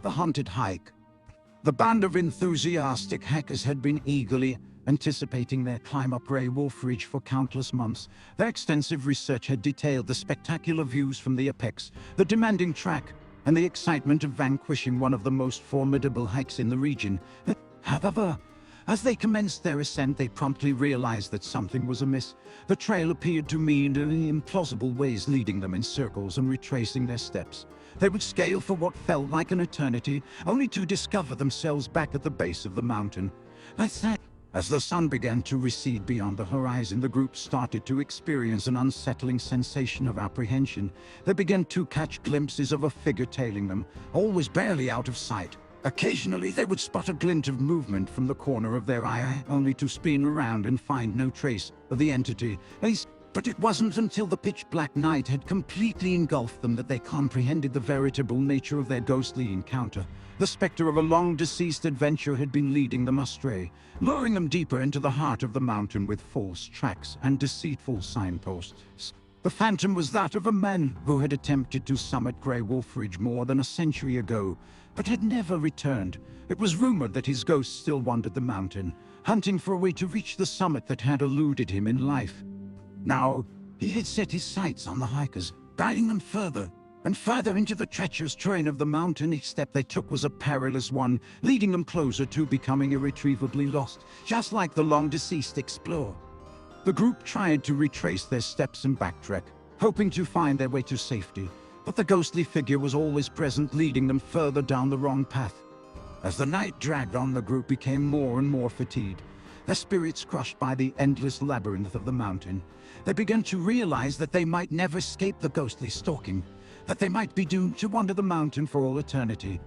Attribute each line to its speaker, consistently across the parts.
Speaker 1: the haunted hike. The band of enthusiastic hikers had been eagerly anticipating their climb up Grey Wolf Ridge for countless months. Their extensive research had detailed the spectacular views from the apex, the demanding track, and the excitement of vanquishing one of the most formidable hikes in the region. However, as they commenced their ascent, they promptly realized that something was amiss. The trail appeared to meander in implausible ways, leading them in circles and retracing their steps. They would scale for what felt like an eternity, only to discover themselves back at the base of the mountain. As the sun began to recede beyond the horizon, the group started to experience an unsettling sensation of apprehension. They began to catch glimpses of a figure tailing them, always barely out of sight. Occasionally, they would spot a glint of movement from the corner of their eye, only to spin around and find no trace of the entity. But it wasn't until the pitch-black night had completely engulfed them that they comprehended the veritable nature of their ghostly encounter. The specter of a long-deceased adventurer had been leading them astray, luring them deeper into the heart of the mountain with false tracks and deceitful signposts. The phantom was that of a man who had attempted to summit Grey Wolf Ridge more than a century ago, but had never returned. It was rumored that his ghost still wandered the mountain, hunting for a way to reach the summit that had eluded him in life. Now, he had set his sights on the hikers, guiding them further and further into the treacherous terrain of the mountain. Each step they took was a perilous one, leading them closer to becoming irretrievably lost, just like the long-deceased explorer. The group tried to retrace their steps and backtrack, hoping to find their way to safety, but the ghostly figure was always present, leading them further down the wrong path. As the night dragged on, the group became more and more fatigued, their spirits crushed by the endless labyrinth of the mountain. They began to realize that they might never escape the ghostly stalking, that they might be doomed to wander the mountain for all eternity.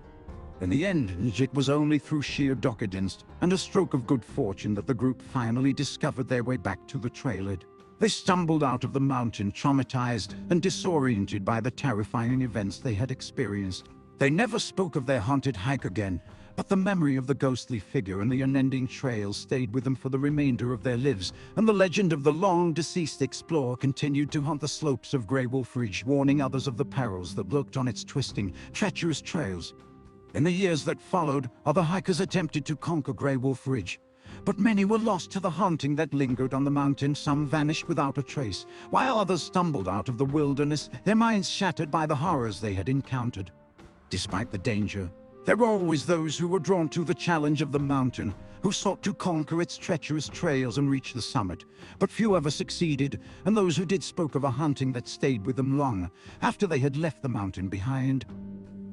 Speaker 1: In the end, it was only through sheer decadence and a stroke of good fortune that the group finally discovered their way back to the trailhead. They stumbled out of the mountain, traumatized and disoriented by the terrifying events they had experienced. They never spoke of their haunted hike again, but the memory of the ghostly figure and the unending trail stayed with them for the remainder of their lives, and the legend of the long-deceased explorer continued to haunt the slopes of Grey Wolf Ridge, warning others of the perils that lurked on its twisting, treacherous trails. In the years that followed, other hikers attempted to conquer Grey Wolf Ridge, but many were lost to the haunting that lingered on the mountain. Some vanished without a trace, while others stumbled out of the wilderness, their minds shattered by the horrors they had encountered. Despite the danger, there were always those who were drawn to the challenge of the mountain, who sought to conquer its treacherous trails and reach the summit. But few ever succeeded, and those who did spoke of a haunting that stayed with them long after they had left the mountain behind.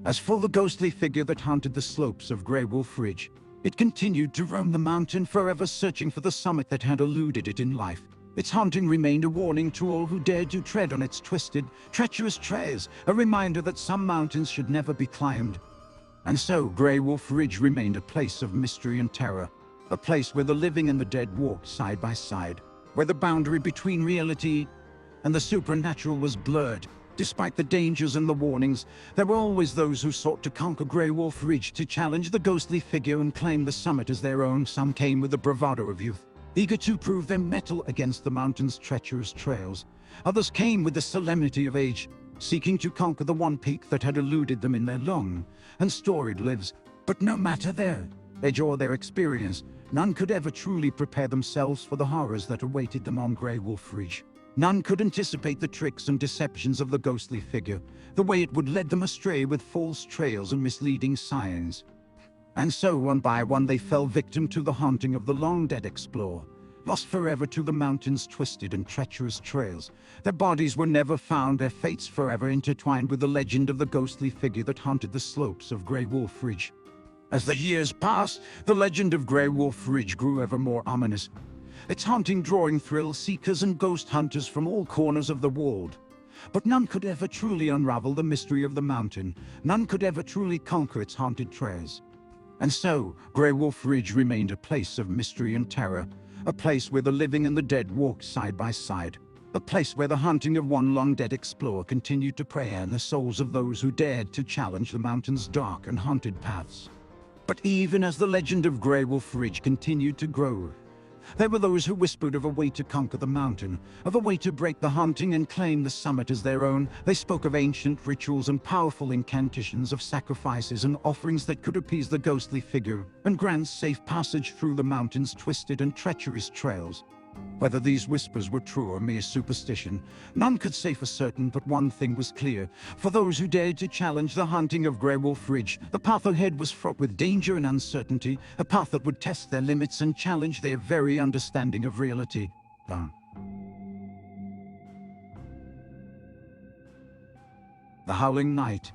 Speaker 1: As for the ghostly figure that haunted the slopes of Grey Wolf Ridge, it continued to roam the mountain, forever searching for the summit that had eluded it in life. Its haunting remained a warning to all who dared to tread on its twisted, treacherous trails, a reminder that some mountains should never be climbed. And so Grey Wolf Ridge remained a place of mystery and terror, a place where the living and the dead walked side by side, where the boundary between reality and the supernatural was blurred. Despite the dangers and the warnings, there were always those who sought to conquer Grey Wolf Ridge, to challenge the ghostly figure and claim the summit as their own. Some came with the bravado of youth, eager to prove their mettle against the mountain's treacherous trails. Others came with the solemnity of age, seeking to conquer the one peak that had eluded them in their long and storied lives. But no matter their age or their experience, none could ever truly prepare themselves for the horrors that awaited them on Grey Wolf Ridge. None could anticipate the tricks and deceptions of the ghostly figure, the way it would lead them astray with false trails and misleading signs. And so, one by one, they fell victim to the haunting of the long-dead explorer, lost forever to the mountain's twisted and treacherous trails. Their bodies were never found, their fates forever intertwined with the legend of the ghostly figure that haunted the slopes of Grey Wolf Ridge. As the years passed, the legend of Grey Wolf Ridge grew ever more ominous, its haunting drawing thrill seekers and ghost hunters from all corners of the world. But none could ever truly unravel the mystery of the mountain. None could ever truly conquer its haunted trails. And so, Grey Wolf Ridge remained a place of mystery and terror, a place where the living and the dead walked side by side, a place where the haunting of one long-dead explorer continued to prey on the souls of those who dared to challenge the mountain's dark and haunted paths. But even as the legend of Grey Wolf Ridge continued to grow, There were those who whispered of a way to conquer the mountain, of a way to break the haunting and claim the summit as their own. They spoke of ancient rituals and powerful incantations, of sacrifices and offerings that could appease the ghostly figure and grant safe passage through the mountain's twisted and treacherous trails. Whether these whispers were true or mere superstition, none could say for certain, but one thing was clear. For those who dared to challenge the haunting of Grey Wolf Ridge, the path ahead was fraught with danger and uncertainty, a path that would test their limits and challenge their very understanding of reality. The Howling Night.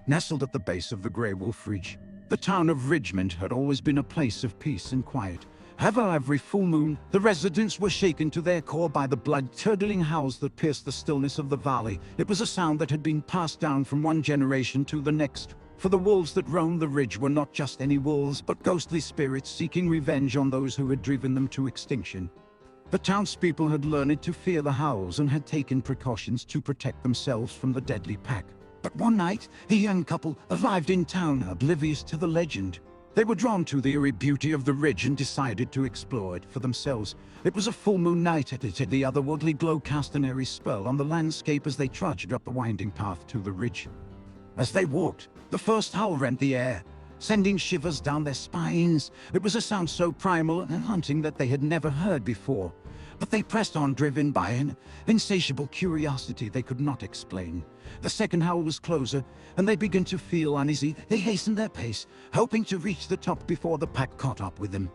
Speaker 1: Nestled at the base of the Grey Wolf Ridge, the town of Ridgemont had always been a place of peace and quiet. However, every full moon, the residents were shaken to their core by the blood-curdling howls that pierced the stillness of the valley. It was a sound that had been passed down from one generation to the next. For the wolves that roamed the ridge were not just any wolves, but ghostly spirits seeking revenge on those who had driven them to extinction. The townspeople had learned to fear the howls and had taken precautions to protect themselves from the deadly pack. But one night, a young couple arrived in town, oblivious to the legend. They were drawn to the eerie beauty of the ridge and decided to explore it for themselves. It was a full moon night, and the otherworldly glow cast an eerie spell on the landscape as they trudged up the winding path to the ridge. As they walked, the first howl rent the air, sending shivers down their spines. It was a sound so primal and haunting that they had never heard before. But they pressed on, driven by an insatiable curiosity they could not explain. The second howl was closer, and they began to feel uneasy. They hastened their pace, hoping to reach the top before the pack caught up with them.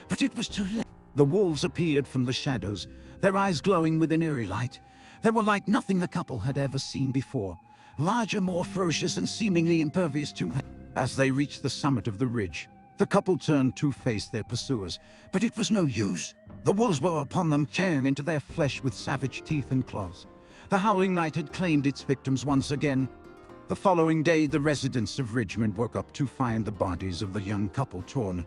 Speaker 1: But it was too late. The wolves appeared from the shadows, their eyes glowing with an eerie light. They were like nothing the couple had ever seen before, larger, more ferocious, and seemingly impervious to. As they reached the summit of the ridge, the couple turned to face their pursuers, but it was no use. The wolves were upon them, tearing into their flesh with savage teeth and claws. The Howling Night had claimed its victims once again. The following day, the residents of Ridgemont woke up to find the bodies of the young couple torn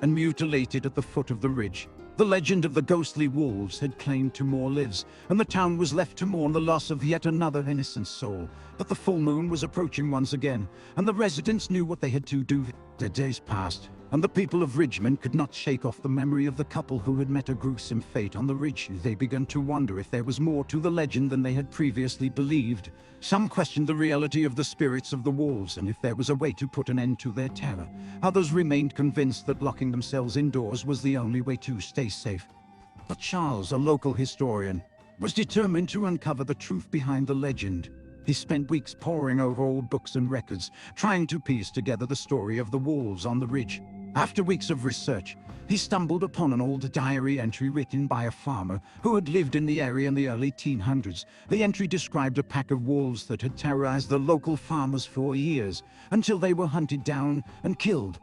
Speaker 1: and mutilated at the foot of the ridge. The legend of the ghostly wolves had claimed 2 more lives, and the town was left to mourn the loss of yet another innocent soul. But the full moon was approaching once again, and the residents knew what they had to do. The days passed, and the people of Ridgemont could not shake off the memory of the couple who had met a gruesome fate on the ridge. They began to wonder if there was more to the legend than they had previously believed. Some questioned the reality of the spirits of the wolves and if there was a way to put an end to their terror. Others remained convinced that locking themselves indoors was the only way to stay safe. But Charles, a local historian, was determined to uncover the truth behind the legend. He spent weeks poring over old books and records, trying to piece together the story of the wolves on the ridge. After weeks of research, he stumbled upon an old diary entry written by a farmer who had lived in the area in the early 1800s. The entry described a pack of wolves that had terrorized the local farmers for years, until they were hunted down and killed.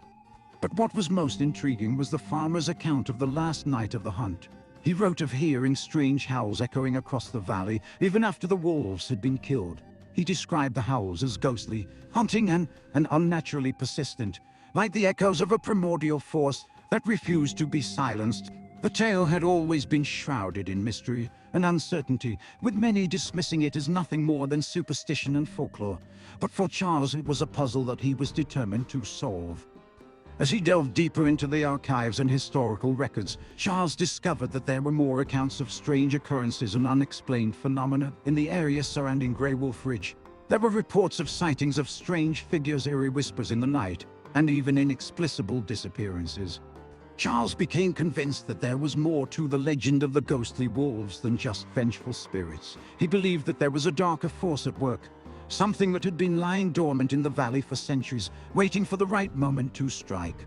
Speaker 1: But what was most intriguing was the farmer's account of the last night of the hunt. He wrote of hearing strange howls echoing across the valley, even after the wolves had been killed. He described the howls as ghostly, haunting, and unnaturally persistent, like the echoes of a primordial force that refused to be silenced. The tale had always been shrouded in mystery and uncertainty, with many dismissing it as nothing more than superstition and folklore. But for Charles, it was a puzzle that he was determined to solve. As he delved deeper into the archives and historical records, Charles discovered that there were more accounts of strange occurrences and unexplained phenomena in the area surrounding Grey Wolf Ridge. There were reports of sightings of strange figures, eerie whispers in the night, and even inexplicable disappearances. Charles became convinced that there was more to the legend of the ghostly wolves than just vengeful spirits. He believed that there was a darker force at work, something that had been lying dormant in the valley for centuries, waiting for the right moment to strike.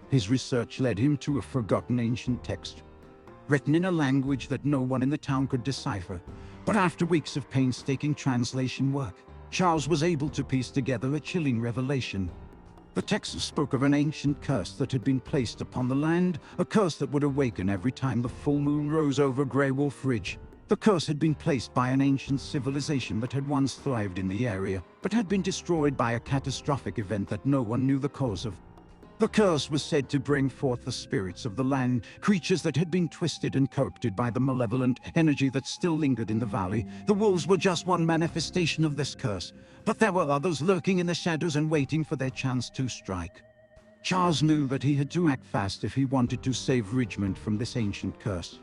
Speaker 1: His research led him to a forgotten ancient text, written in a language that no one in the town could decipher. But after weeks of painstaking translation work, Charles was able to piece together a chilling revelation. The text spoke of an ancient curse that had been placed upon the land, a curse that would awaken every time the full moon rose over Grey Wolf Ridge. The curse had been placed by an ancient civilization that had once thrived in the area, but had been destroyed by a catastrophic event that no one knew the cause of. The curse was said to bring forth the spirits of the land, creatures that had been twisted and corrupted by the malevolent energy that still lingered in the valley. The wolves were just one manifestation of this curse, but there were others lurking in the shadows and waiting for their chance to strike. Charles knew that he had to act fast if he wanted to save Richmond from this ancient curse.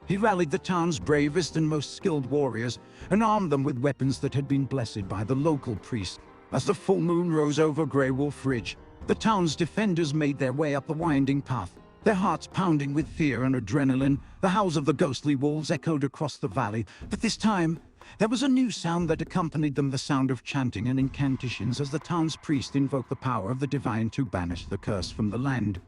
Speaker 1: He rallied the town's bravest and most skilled warriors and armed them with weapons that had been blessed by the local priest. As the full moon rose over Grey Wolf Ridge, the town's defenders made their way up the winding path, their hearts pounding with fear and adrenaline. The howls of the ghostly wolves echoed across the valley, but this time there was a new sound that accompanied them, the sound of chanting and incantations as the town's priest invoked the power of the divine to banish the curse from the land.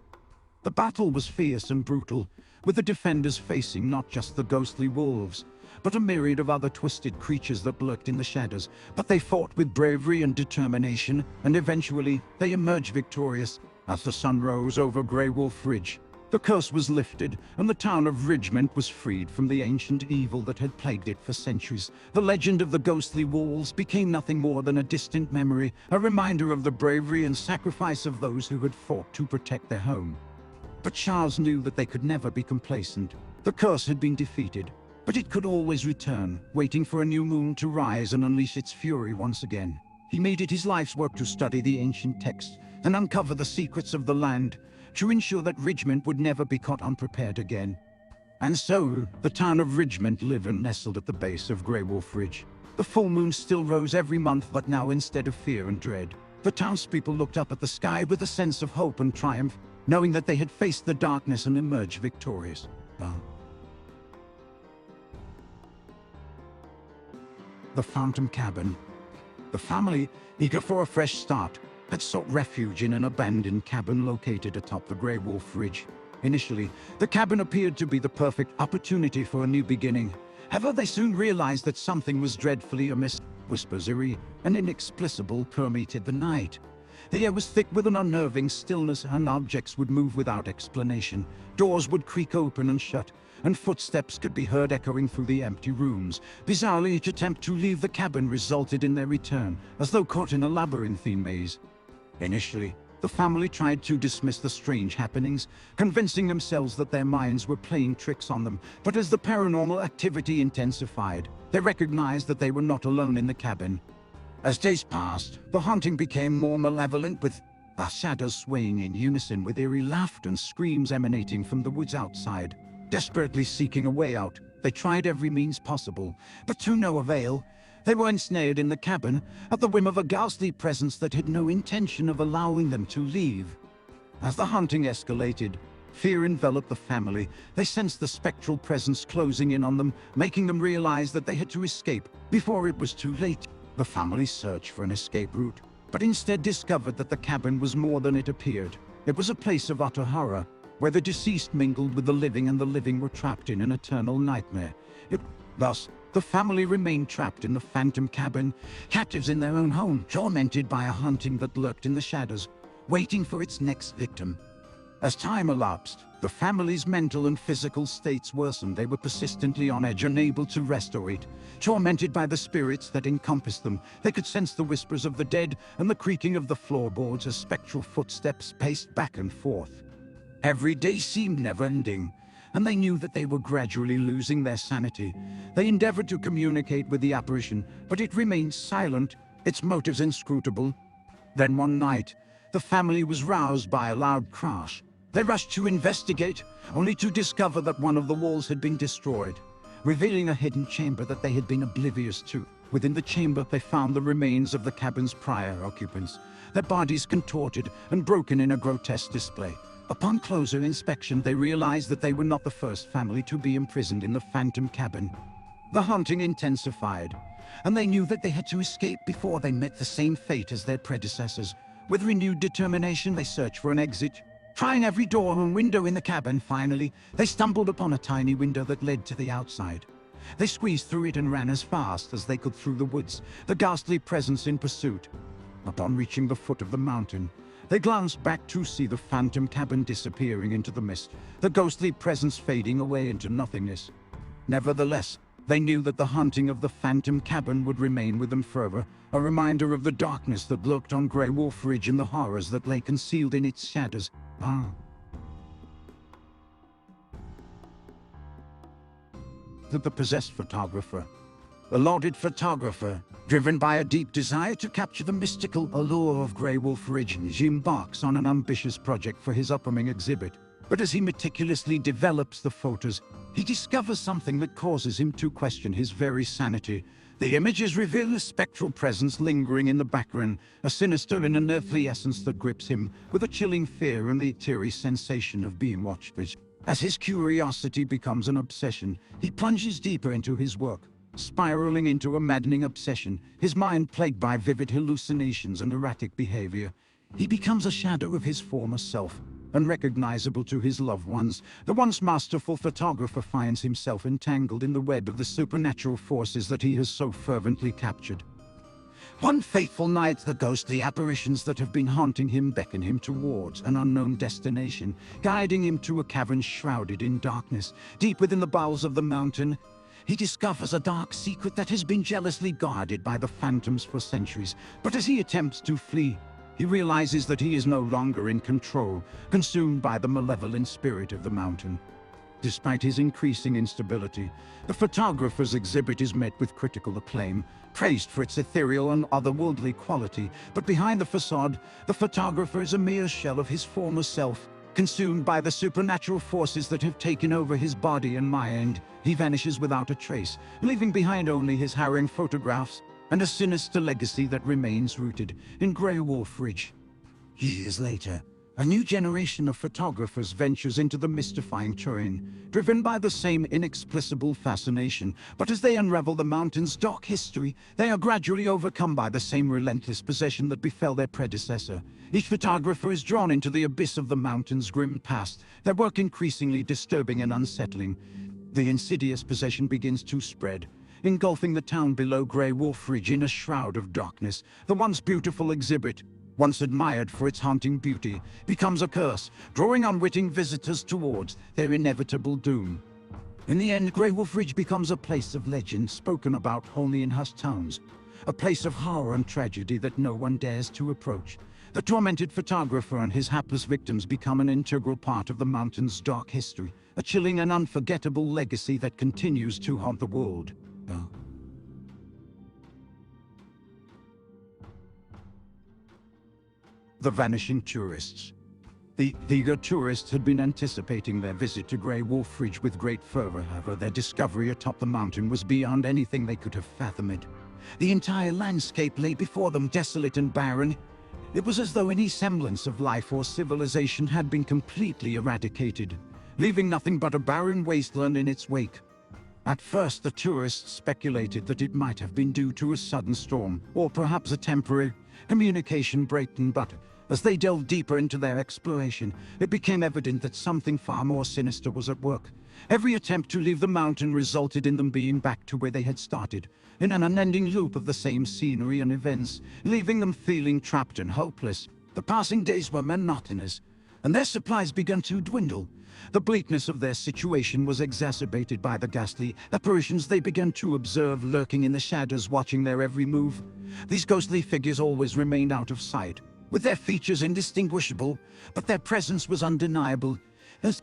Speaker 1: The battle was fierce and brutal, with the defenders facing not just the ghostly wolves, but a myriad of other twisted creatures that lurked in the shadows. But they fought with bravery and determination, and eventually they emerged victorious. As the sun rose over Grey Wolf Ridge, the curse was lifted, and the town of Richmond was freed from the ancient evil that had plagued it for centuries. The legend of the ghostly wolves became nothing more than a distant memory, a reminder of the bravery and sacrifice of those who had fought to protect their home. But Charles knew that they could never be complacent. The curse had been defeated, but it could always return, waiting for a new moon to rise and unleash its fury once again. He made it his life's work to study the ancient texts and uncover the secrets of the land, to ensure that Richmond would never be caught unprepared again. And so, the town of Richmond lived and nestled at the base of Grey Wolf Ridge. The full moon still rose every month, but now instead of fear and dread, the townspeople looked up at the sky with a sense of hope and triumph, knowing that they had faced the darkness and emerged victorious. The Phantom Cabin. The family, eager for a fresh start, had sought refuge in an abandoned cabin located atop the Grey Wolf Ridge. Initially, the cabin appeared to be the perfect opportunity for a new beginning. However, they soon realized that something was dreadfully amiss. Whispers, eerie and inexplicable, permeated the night. The air was thick with an unnerving stillness, and objects would move without explanation. Doors would creak open and shut, and footsteps could be heard echoing through the empty rooms. Bizarrely, each attempt to leave the cabin resulted in their return, as though caught in a labyrinthine maze. Initially, the family tried to dismiss the strange happenings, convincing themselves that their minds were playing tricks on them. But as the paranormal activity intensified, they recognized that they were not alone in the cabin. As days passed, the haunting became more malevolent, with the shadows swaying in unison with eerie laughter and screams emanating from the woods outside. Desperately seeking a way out, they tried every means possible, but to no avail. They were ensnared in the cabin, at the whim of a ghastly presence that had no intention of allowing them to leave. As the haunting escalated, fear enveloped the family. They sensed the spectral presence closing in on them, making them realize that they had to escape before it was too late. The family searched for an escape route, but instead discovered that the cabin was more than it appeared. It was a place of utter horror, where the deceased mingled with the living and the living were trapped in an eternal nightmare. Thus, the family remained trapped in the Phantom Cabin, captives in their own home, tormented by a haunting that lurked in the shadows, waiting for its next victim. As time elapsed, the family's mental and physical states worsened. They were persistently on edge, unable to rest or eat. Tormented by the spirits that encompassed them, they could sense the whispers of the dead and the creaking of the floorboards as spectral footsteps paced back and forth. Every day seemed never-ending, and they knew that they were gradually losing their sanity. They endeavored to communicate with the apparition, but it remained silent, its motives inscrutable. Then one night, the family was roused by a loud crash. They rushed to investigate, only to discover that one of the walls had been destroyed, revealing a hidden chamber that they had been oblivious to. Within the chamber, they found the remains of the cabin's prior occupants, their bodies contorted and broken in a grotesque display. Upon closer inspection, they realized that they were not the first family to be imprisoned in the Phantom Cabin. The haunting intensified, and they knew that they had to escape before they met the same fate as their predecessors. With renewed determination, they searched for an exit. Trying every door and window in the cabin, finally, they stumbled upon a tiny window that led to the outside. They squeezed through it and ran as fast as they could through the woods, the ghastly presence in pursuit. Upon reaching the foot of the mountain, they glanced back to see the Phantom Cabin disappearing into the mist, the ghostly presence fading away into nothingness. Nevertheless, they knew that the haunting of the Phantom Cabin would remain with them forever, a reminder of the darkness that lurked on Grey Wolf Ridge and the horrors that lay concealed in its shadows. The possessed photographer. The lauded photographer, driven by a deep desire to capture the mystical allure of Grey Wolf Ridge, embarks on an ambitious project for his upcoming exhibit. But as he meticulously develops the photos, he discovers something that causes him to question his very sanity. The images reveal a spectral presence lingering in the background, a sinister and unearthly essence that grips him with a chilling fear and the eerie sensation of being watched. As his curiosity becomes an obsession, he plunges deeper into his work, spiraling into a maddening obsession, his mind plagued by vivid hallucinations and erratic behavior. He becomes a shadow of his former self, unrecognizable to his loved ones. The once masterful photographer finds himself entangled in the web of the supernatural forces that he has so fervently captured. One fateful night, the ghostly apparitions that have been haunting him beckon him towards an unknown destination, guiding him to a cavern shrouded in darkness. Deep within the bowels of the mountain, he discovers a dark secret that has been jealously guarded by the phantoms for centuries. But as he attempts to flee, he realizes that he is no longer in control, consumed by the malevolent spirit of the mountain. Despite his increasing instability, the photographer's exhibit is met with critical acclaim, praised for its ethereal and otherworldly quality. But behind the facade, the photographer is a mere shell of his former self, consumed by the supernatural forces that have taken over his body and mind. He vanishes without a trace, leaving behind only his harrowing photographs and a sinister legacy that remains rooted in Grey Wolf Ridge. Years later, a new generation of photographers ventures into the mystifying terrain, driven by the same inexplicable fascination. But as they unravel the mountain's dark history, they are gradually overcome by the same relentless possession that befell their predecessor. Each photographer is drawn into the abyss of the mountain's grim past, their work increasingly disturbing and unsettling. The insidious possession begins to spread, engulfing the town below Grey Wolf Ridge in a shroud of darkness. The once beautiful exhibit, once admired for its haunting beauty, becomes a curse, drawing unwitting visitors towards their inevitable doom. In the end, Grey Wolf Ridge becomes a place of legend spoken about only in hushed towns, a place of horror and tragedy that no one dares to approach. The tormented photographer and his hapless victims become an integral part of the mountain's dark history, a chilling and unforgettable legacy that continues to haunt the world. The Vanishing Tourists. The eager tourists had been anticipating their visit to Grey Wolf Ridge with great fervor. However, their discovery atop the mountain was beyond anything they could have fathomed. The entire landscape lay before them, desolate and barren. It was as though any semblance of life or civilization had been completely eradicated, leaving nothing but a barren wasteland in its wake. At first, the tourists speculated that it might have been due to a sudden storm, or perhaps a temporary communication breakdown, but as they delved deeper into their exploration, it became evident that something far more sinister was at work. Every attempt to leave the mountain resulted in them being back to where they had started, in an unending loop of the same scenery and events, leaving them feeling trapped and hopeless. The passing days were monotonous, and their supplies began to dwindle. The bleakness of their situation was exacerbated by the ghastly apparitions they began to observe lurking in the shadows, watching their every move. These ghostly figures always remained out of sight, with their features indistinguishable, but their presence was undeniable. As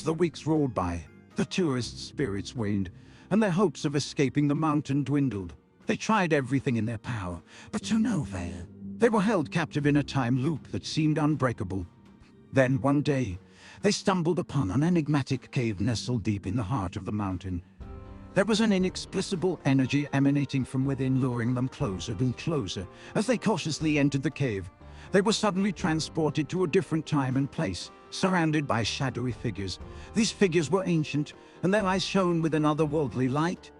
Speaker 1: the weeks rolled by, the tourists' spirits waned, and their hopes of escaping the mountain dwindled. They tried everything in their power, but to no avail. They were held captive in a time loop that seemed unbreakable. Then one day, they stumbled upon an enigmatic cave nestled deep in the heart of the mountain. There was an inexplicable energy emanating from within, luring them closer and closer. As they cautiously entered the cave, they were suddenly transported to a different time and place, surrounded by shadowy figures. These figures were ancient, and their eyes shone with an otherworldly light.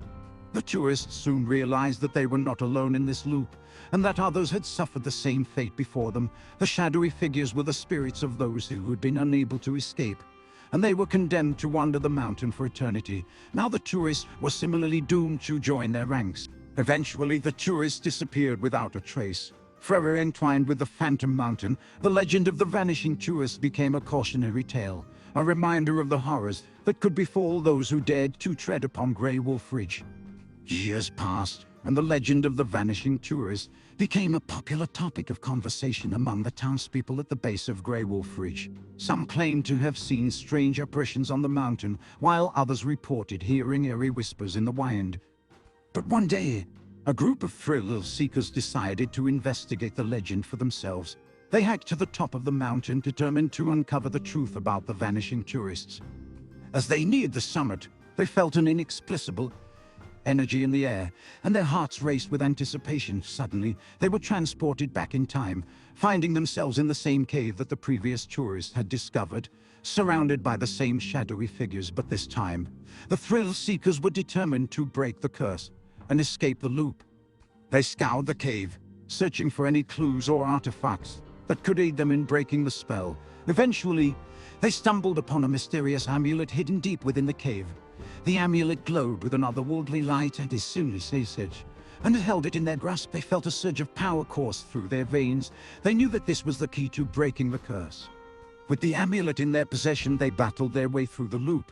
Speaker 1: The tourists soon realized that they were not alone in this loop, and that others had suffered the same fate before them. The shadowy figures were the spirits of those who had been unable to escape, and they were condemned to wander the mountain for eternity. Now the tourists were similarly doomed to join their ranks. Eventually, the tourists disappeared without a trace. Forever entwined with the Phantom Mountain, the legend of the Vanishing Tourists became a cautionary tale, a reminder of the horrors that could befall those who dared to tread upon Grey Wolf Ridge. Years passed, and the legend of the Vanishing Tourists became a popular topic of conversation among the townspeople at the base of Grey Wolf Ridge. Some claimed to have seen strange apparitions on the mountain, while others reported hearing eerie whispers in the wind. But one day, a group of thrill seekers decided to investigate the legend for themselves. They hiked to the top of the mountain, determined to uncover the truth about the Vanishing Tourists. As they neared the summit, they felt an inexplicable energy in the air, and their hearts raced with anticipation. Suddenly, they were transported back in time, finding themselves in the same cave that the previous tourists had discovered, surrounded by the same shadowy figures. But this time, the thrill seekers were determined to break the curse and escape the loop. They scoured the cave, searching for any clues or artifacts that could aid them in breaking the spell. Eventually, they stumbled upon a mysterious amulet hidden deep within the cave. The amulet glowed with an otherworldly light, and as soon as they searched and held it in their grasp, they felt a surge of power course through their veins. They knew that this was the key to breaking the curse. With the amulet in their possession, they battled their way through the loop,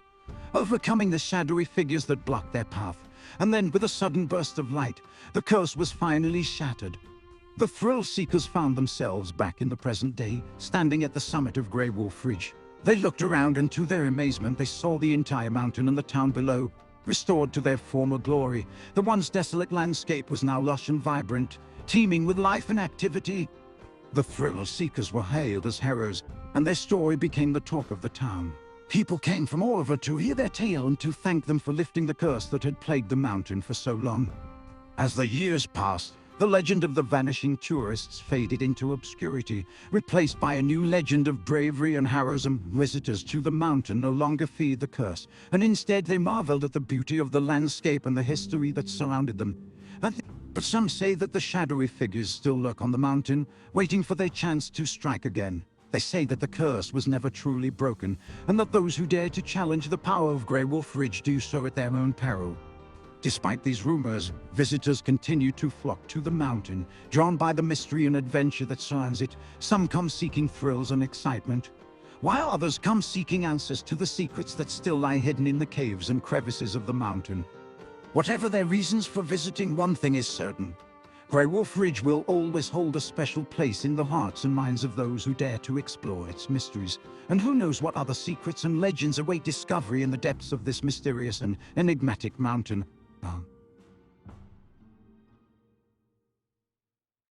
Speaker 1: overcoming the shadowy figures that blocked their path. And then, with a sudden burst of light, the curse was finally shattered. The thrill seekers found themselves back in the present day, standing at the summit of Grey Wolf Ridge. They looked around, and to their amazement, they saw the entire mountain and the town below, restored to their former glory. The once desolate landscape was now lush and vibrant, teeming with life and activity. The thrill seekers were hailed as heroes, and their story became the talk of the town. People came from all over to hear their tale and to thank them for lifting the curse that had plagued the mountain for so long. As the years passed, the legend of the Vanishing Tourists faded into obscurity, replaced by a new legend of bravery and heroism. Visitors to the mountain no longer feared the curse, and instead they marveled at the beauty of the landscape and the history that surrounded them. But some say that the shadowy figures still lurk on the mountain, waiting for their chance to strike again. They say that the curse was never truly broken, and that those who dare to challenge the power of Grey Wolf Ridge do so at their own peril. Despite these rumors, visitors continue to flock to the mountain, drawn by the mystery and adventure that surrounds it. Some come seeking thrills and excitement, while others come seeking answers to the secrets that still lie hidden in the caves and crevices of the mountain. Whatever their reasons for visiting, one thing is certain: Grey Wolf Ridge will always hold a special place in the hearts and minds of those who dare to explore its mysteries. And who knows what other secrets and legends await discovery in the depths of this mysterious and enigmatic mountain.